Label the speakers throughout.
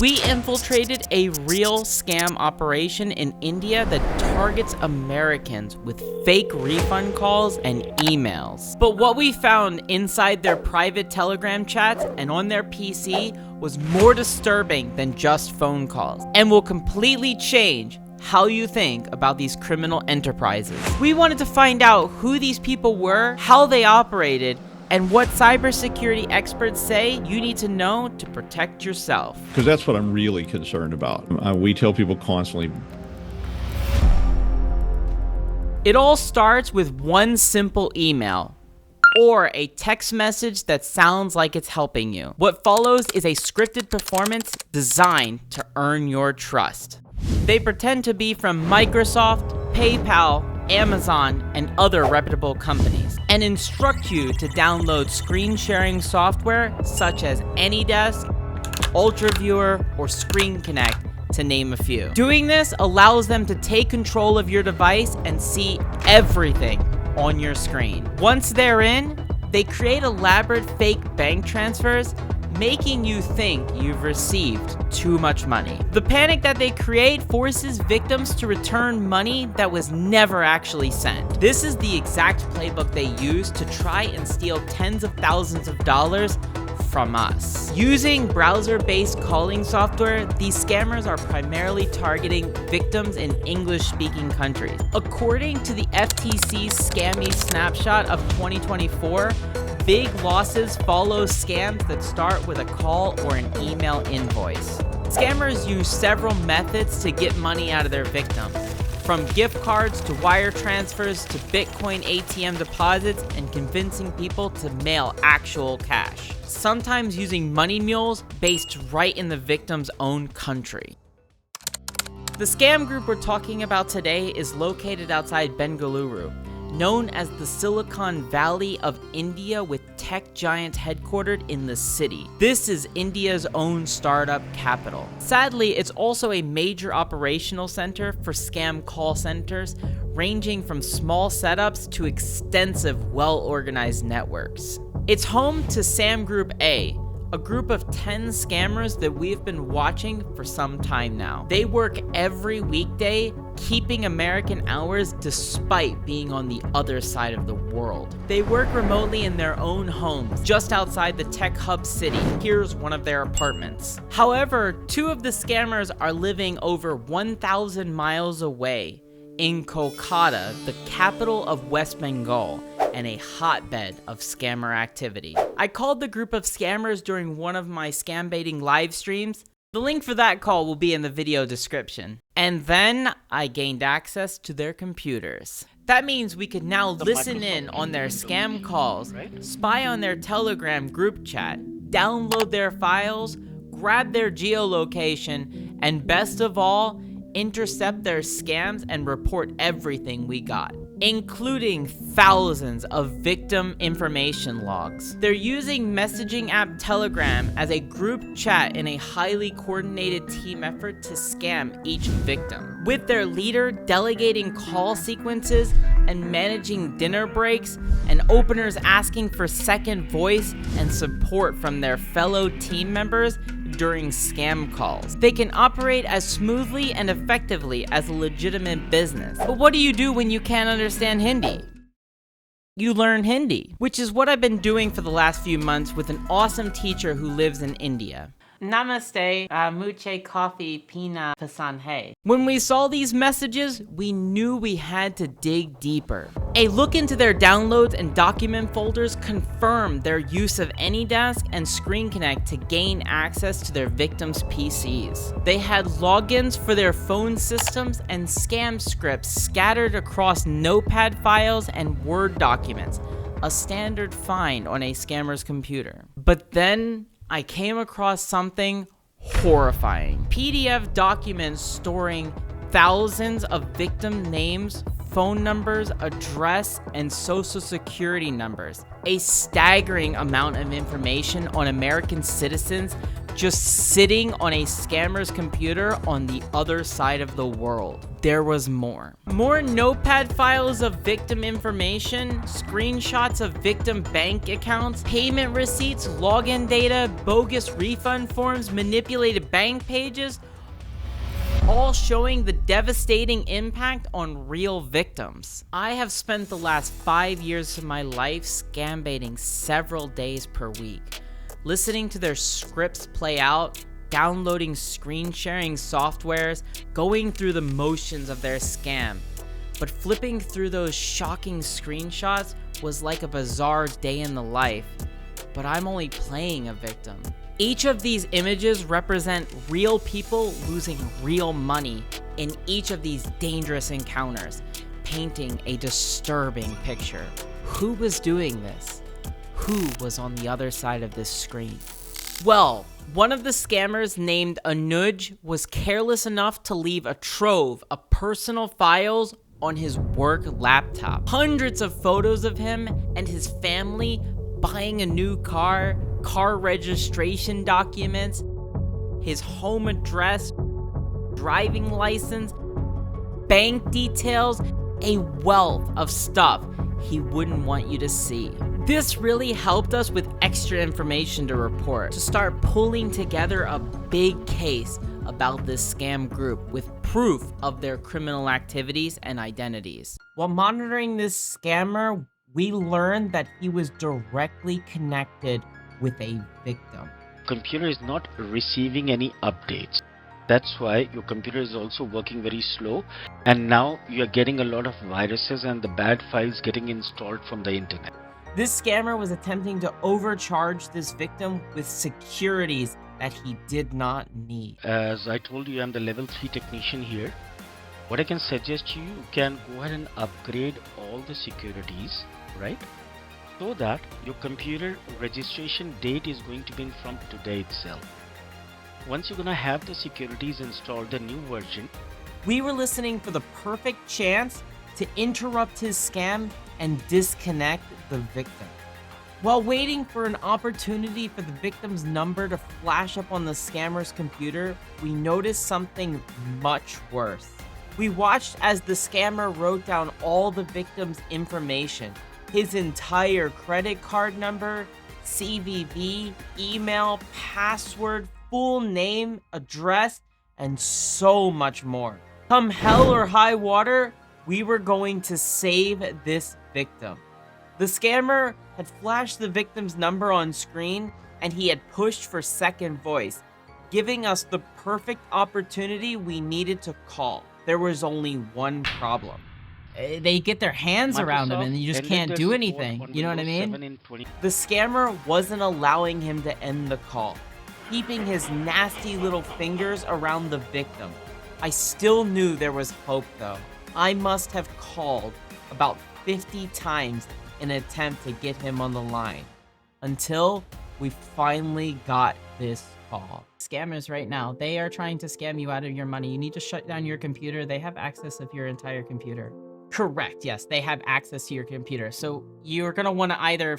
Speaker 1: We infiltrated a real scam operation in India that targets Americans with fake refund calls and emails. But what we found inside their private Telegram chats and on their PC was more disturbing than just phone calls, and will completely change how you think about these criminal enterprises. We wanted to find out who these people were, how they operated, and what cybersecurity experts say you need to know to protect yourself.
Speaker 2: Because that's what I'm really concerned about. We tell people constantly.
Speaker 1: It all starts with one simple email or a text message that sounds like it's helping you. What follows is a scripted performance designed to earn your trust. They pretend to be from Microsoft, PayPal, Amazon, and other reputable companies, and instruct you to download screen sharing software such as AnyDesk, UltraViewer, or Screen Connect, to name a few. Doing this allows them to take control of your device and see everything on your screen. Once they're in, they create elaborate fake bank transfers, making you think you've received too much money. The panic that they create forces victims to return money that was never actually sent. This is the exact playbook they use to try and steal tens of thousands of dollars from us. Using browser-based calling software, these scammers are primarily targeting victims in English-speaking countries. According to the FTC's Scammy Snapshot of 2024, big losses follow scams that start with a call or an email invoice. Scammers use several methods to get money out of their victims, from gift cards to wire transfers to Bitcoin ATM deposits and convincing people to mail actual cash, sometimes using money mules based right in the victim's own country. The scam group we're talking about today is located outside Bengaluru, known as the Silicon Valley of India, with tech giants headquartered in the city. This is India's own startup capital. Sadly, it's also a major operational center for scam call centers, ranging from small setups to extensive, well-organized networks. It's home to Scam Group A, a group of 10 scammers that we've been watching for some time now. They work every weekday, keeping American hours despite being on the other side of the world. They work remotely in their own homes, just outside the tech hub city. Here's one of their apartments. However, two of the scammers are living over 1,000 miles away in Kolkata, the capital of West Bengal, and a hotbed of scammer activity. I called the group of scammers during one of my scam baiting live streams. The link for that call will be in the video description. And then I gained access to their computers. That means we could now listen in on their scam calls, spy on their Telegram group chat, download their files, grab their geolocation, and best of all, intercept their scams and report everything we got, including thousands of victim information logs. They're using messaging app Telegram as a group chat in a highly coordinated team effort to scam each victim, with their leader delegating call sequences and managing dinner breaks, and openers asking for second voice and support from their fellow team members during scam calls. They can operate as smoothly and effectively as a legitimate business. But what do you do when you can't understand Hindi? You learn Hindi, which is what I've been doing for the last few months with an awesome teacher who lives in India. Namaste, muche coffee pina pasand hai. When we saw these messages, we knew we had to dig deeper. A look into their downloads and document folders confirmed their use of AnyDesk and Screen Connect to gain access to their victims' PCs. They had logins for their phone systems and scam scripts scattered across notepad files and Word documents, a standard find on a scammer's computer. But then I came across something horrifying. PDF documents storing thousands of victim names, phone numbers, address, and social security numbers. A staggering amount of information on American citizens just sitting on a scammer's computer on the other side of the world. There was more. More notepad files of victim information, screenshots of victim bank accounts, payment receipts, login data, bogus refund forms, manipulated bank pages, all showing the devastating impact on real victims. I have spent the last 5 years of my life scam baiting several days per week, listening to their scripts play out, downloading screen sharing softwares, going through the motions of their scam. But flipping through those shocking screenshots was like a bizarre day in the life, but I'm only playing a victim. Each of these images represent real people losing real money in each of these dangerous encounters, painting a disturbing picture. Who was doing this? Who was on the other side of this screen? Well, one of the scammers named Anuj was careless enough to leave a trove of personal files on his work laptop. Hundreds of photos of him and his family buying a new car registration documents, his home address, driving license, bank details, a wealth of stuff he wouldn't want you to see. This really helped us with extra information to report, to start pulling together a big case about this scam group with proof of their criminal activities and identities. While monitoring this scammer, we learned that he was directly connected with a victim.
Speaker 3: Computer is not receiving any updates. That's why your computer is also working very slow, and now you're getting a lot of viruses and the bad files getting installed from the internet.
Speaker 1: This scammer was attempting to overcharge this victim with securities that he did not need.
Speaker 3: As I told you, I'm the level 3 technician here. What I can suggest you can go ahead and upgrade all the securities, right? So that your computer registration date is going to be from today itself. Once you're gonna have the securities installed, the new version.
Speaker 1: We were listening for the perfect chance to interrupt his scam and disconnect the victim. While waiting for an opportunity for the victim's number to flash up on the scammer's computer, we noticed something much worse. We watched as the scammer wrote down all the victim's information, his entire credit card number, CVV, email, password, full name, address, and so much more. Come hell or high water, we were going to save this victim. The scammer had flashed the victim's number on screen, and he had pushed for second voice, giving us the perfect opportunity we needed to call. There was only one problem. They get their hands around him and you just can't do anything. You know what I mean? The scammer wasn't allowing him to end the call, keeping his nasty little fingers around the victim. I still knew there was hope though. I must have called about 50 times in an attempt to get him on the line until we finally got this call. Scammers right now, they are trying to scam you out of your money. You need to shut down your computer. They have access of your entire computer. Correct, yes, they have access to your computer. So you're gonna want to either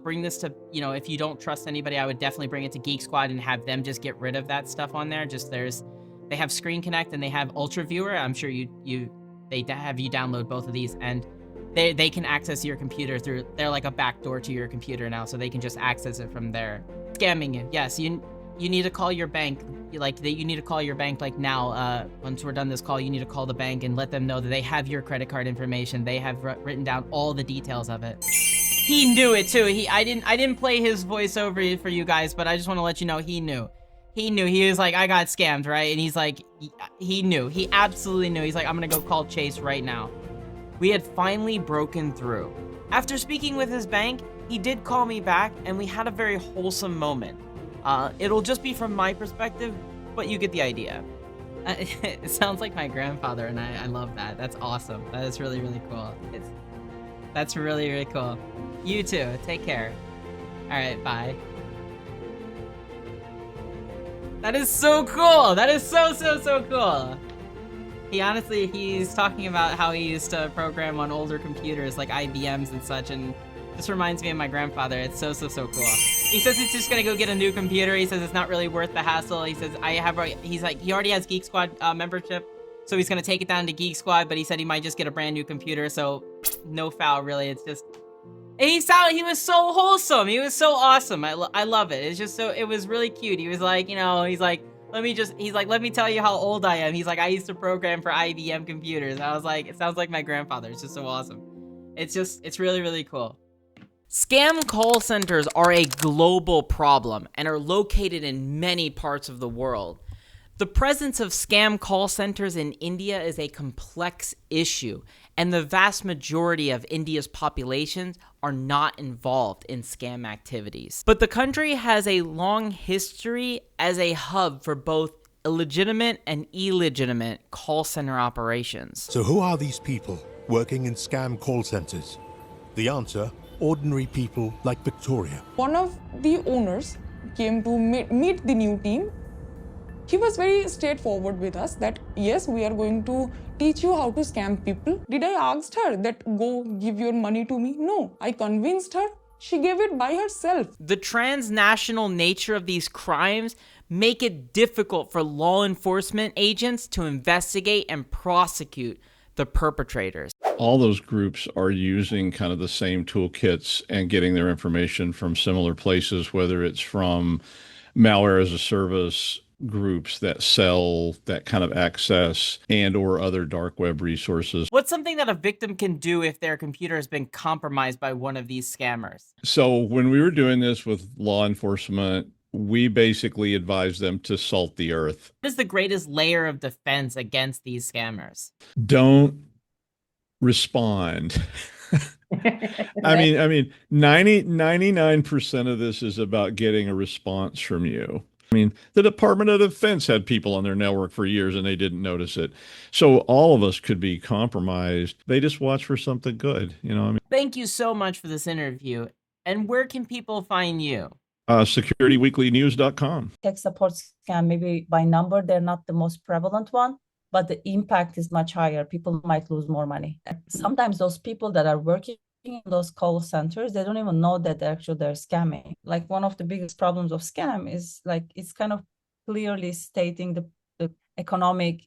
Speaker 1: bring this to, if you don't trust anybody, I would definitely bring it to Geek Squad and have them just get rid of that stuff on there. They have Screen Connect and they have Ultra Viewer. I'm sure they have you download both of these, and they can access your computer they're like a backdoor to your computer now, so they can just access it from there. Scamming you, yes, you need to call your bank. You need to call your bank now. Once we're done this call, you need to call the bank and let them know that they have your credit card information. They have written down all the details of it. He knew it too. I didn't play his voiceover for you guys, but I just want to let you know he knew. He knew. He was like, I got scammed, right? And he's like, he knew. He absolutely knew. He's like, I'm gonna go call Chase right now. We had finally broken through. After speaking with his bank, he did call me back, and we had a very wholesome moment. It'll just be from my perspective, but you get the idea. It sounds like my grandfather, and I love that. That's awesome. That is really, really cool. That's really, really cool. You too. Take care. All right, bye. That is so cool. That is so cool. He's talking about how he used to program on older computers like IBMs and such, and This reminds me of my grandfather. It's so cool. He says he's just gonna go get a new computer. He says it's not really worth the hassle. He says he's like, he already has Geek Squad membership, so he's gonna take it down to Geek Squad, but he said he might just get a brand new computer, so no foul really. It's just, he was so wholesome. He was so awesome. I love it. It's just so, it was really cute. He was like, he's like, let me tell you how old I am. He's like, I used to program for IBM computers. And I was like, it sounds like my grandfather. It's just so awesome. It's really, really cool. Scam call centers are a global problem and are located in many parts of the world. The presence of scam call centers in India is a complex issue, and the vast majority of India's populations are not involved in scam activities. But the country has a long history as a hub for both illegitimate and illegitimate call center operations.
Speaker 4: So who are these people working in scam call centers? The answer: ordinary people like Victoria.
Speaker 5: One of the owners came to meet the new team. He was very straightforward with us that yes, we are going to teach you how to scam people. Did I ask her that go give your money to me? No, I convinced her. She gave it by herself.
Speaker 1: The transnational nature of these crimes make it difficult for law enforcement agents to investigate and prosecute the perpetrators.
Speaker 2: All those groups are using kind of the same toolkits and getting their information from similar places, whether it's from malware as a service groups that sell that kind of access and or other dark web resources.
Speaker 1: What's something that a victim can do if their computer has been compromised by one of these scammers?
Speaker 2: So when we were doing this with law enforcement, we basically advised them to salt the earth.
Speaker 1: What is the greatest layer of defense against these scammers?
Speaker 2: Don't respond. I mean, 99% of this is about getting a response from you. I mean, the Department of Defense had people on their network for years and they didn't notice it. So all of us could be compromised. They just watch for something good,
Speaker 1: Thank you so much for this interview. And where can people find you?
Speaker 2: SecurityWeeklyNews.com.
Speaker 6: Tech support scam, maybe by number, they're not the most prevalent one, but the impact is much higher. People might lose more money. Sometimes those people that are working in those call centers, they don't even know that they're scamming. Like one of the biggest problems of scam is like, it's kind of clearly stating the economic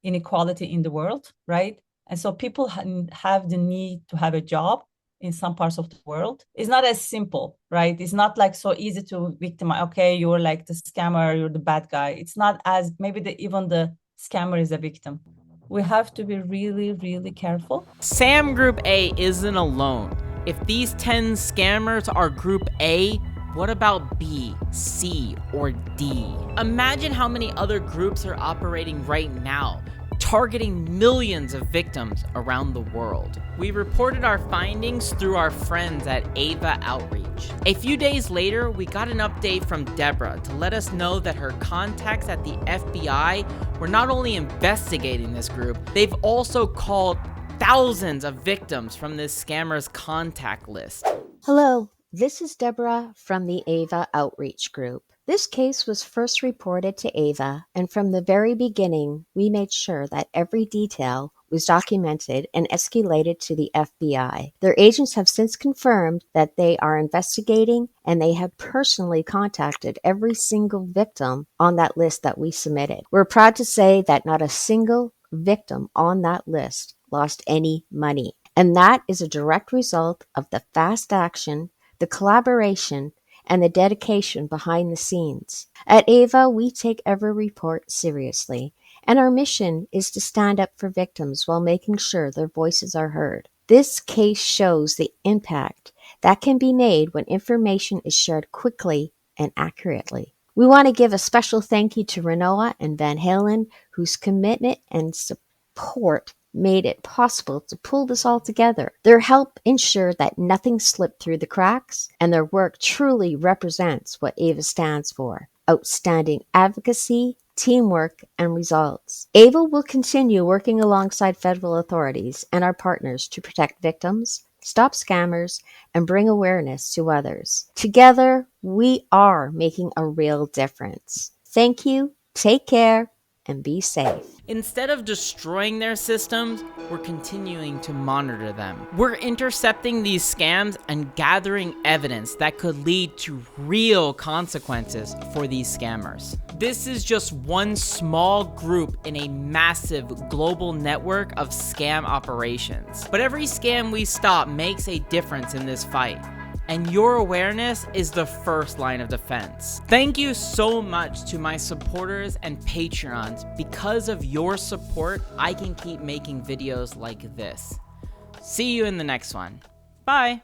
Speaker 6: inequality in the world, right? And so people have the need to have a job in some parts of the world. It's not as simple, right? It's not like so easy to victimize. Okay, you're like the scammer, you're the bad guy. It's not as, maybe even the scammer is a victim. We have to be really, really careful.
Speaker 1: SAM Group A isn't alone. If these 10 scammers are Group A, what about B, C, or D? Imagine how many other groups are operating right now, targeting millions of victims around the world. We reported our findings through our friends at Ava Outreach. A few days later, we got an update from Deborah to let us know that her contacts at the FBI were not only investigating this group, they've also called thousands of victims from this scammer's contact list.
Speaker 7: Hello, this is Deborah from the Ava Outreach Group. This case was first reported to Ava, and from the very beginning, we made sure that every detail was documented and escalated to the FBI. Their agents have since confirmed that they are investigating, and they have personally contacted every single victim on that list that we submitted. We're proud to say that not a single victim on that list lost any money, and that is a direct result of the fast action, the collaboration, and the dedication behind the scenes. At Ava, we take every report seriously, and our mission is to stand up for victims while making sure their voices are heard. This case shows the impact that can be made when information is shared quickly and accurately. We want to give a special thank you to Renoa and Van Halen, whose commitment and support made it possible to pull this all together. Their help ensured that nothing slipped through the cracks, and their work truly represents what Ava stands for: outstanding advocacy, teamwork, and results. Ava will continue working alongside federal authorities and our partners to protect victims, stop scammers, and bring awareness to others. Together, we are making a real difference. Thank you, take care, and be safe.
Speaker 1: Instead of destroying their systems, we're continuing to monitor them. We're intercepting these scams and gathering evidence that could lead to real consequences for these scammers. This is just one small group in a massive global network of scam operations. But every scam we stop makes a difference in this fight. And your awareness is the first line of defense. Thank you so much to my supporters and Patreons. Because of your support, I can keep making videos like this. See you in the next one. Bye.